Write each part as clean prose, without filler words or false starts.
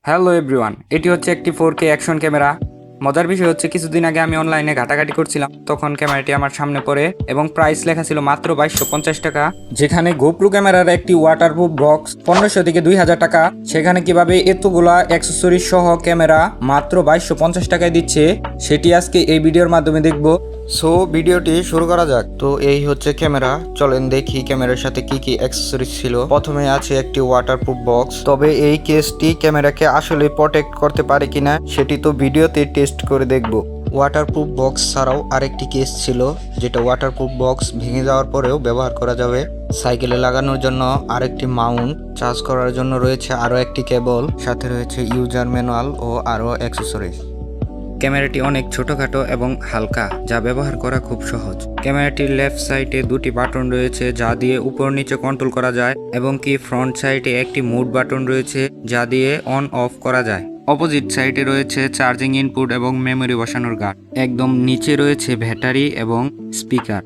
Hello everyone, এটি হচ্ছে একটি 4K অ্যাকশন ক্যামেরা। মজার বিষয় হচ্ছে কিছুদিন আগে আমি অনলাইনে ঘাটাঘাটি করছিলাম, তখন ক্যামেরাটি আমার সামনে পড়ে এবং প্রাইস লেখা ছিল মাত্র 2250 টাকা। যেখানে গোপ্রো ক্যামেরার একটি ওয়াটারপ্রুফ বক্স 1500 থেকে 2000 টাকা, সেখানে কিভাবে এতগুলা অ্যাক্সেসরিজ সহ ক্যামেরা মাত্র 2250 টাকায় দিচ্ছে সেটি আজকে এই ভিডিওর মাধ্যমে দেখব। সো ভিডিওটি শুরু করা যাক। তো এই হচ্ছে ক্যামেরা, চলেন দেখি ক্যামেরার সাথে কি কি অ্যাক্সেসরিজ ছিল। প্রথমে আছে একটি ওয়াটারপ্রুফ বক্স, তবে এই কেসটি ক্যামেরাকে আসলে প্রোটেক্ট করতে পারে কিনা সেটি তো ভিডিওতে টেস্ট করে দেখব। ওয়াটারপ্রুফ বক্স ছাড়াও আরেকটি কেস ছিল, যেটা ওয়াটারপ্রুফ বক্স ভেঙে যাওয়ার পরেও ব্যবহার করা যাবে। সাইকেলে লাগানোর জন্য আরেকটি মাউন্ট, চার্জ করার জন্য রয়েছে আরও একটি কেবল, সাথে রয়েছে ইউজার ম্যানুয়াল ও আরও অ্যাক্সেসরিজ। ক্যামেরাটি অনেক ছোটখাটো এবং হালকা, যা ব্যবহার করা খুব সহজ। ক্যামেরাটির লেফট সাইডে দুটি বাটন রয়েছে যা দিয়ে উপর নিচে কন্ট্রোল করা যায়, এবং কি ফ্রন্ট সাইডে একটি মুড বাটন রয়েছে যা দিয়ে অন অফ করা যায়। অপোজিট সাইডে রয়েছে চার্জিং ইনপুট এবং মেমোরি বসানোর গার্ড। একদম নিচে রয়েছে ব্যাটারি এবং স্পিকার।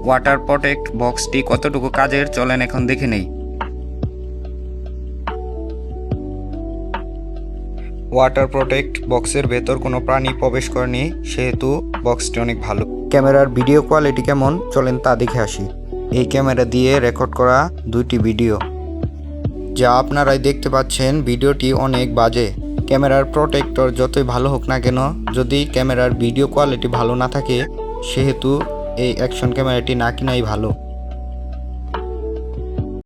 ওয়াটার প্রোটেক্ট বক্সটি কতটুকু কাজের চলেন এখন দেখে নেই। ওয়াটার প্রোটেক্ট বক্সের ভেতর কোনো প্রাণী প্রবেশ করেনি, সেহেতু বক্সটি অনেক ভালো। ক্যামেরার ভিডিও কোয়ালিটি কেমন চলেন তা দেখে আসি। এই ক্যামেরা দিয়ে রেকর্ড করা দুইটি ভিডিও, যা আপনারাই দেখতে পাচ্ছেন, ভিডিওটি অনেক বাজে। ক্যামেরার প্রোটেক্টর যতই ভালো হোক না কেন, যদি ক্যামেরার ভিডিও কোয়ালিটি ভালো না থাকে, সেহেতু এই অ্যাকশন ক্যামেরাটি না কিনাই ভালো।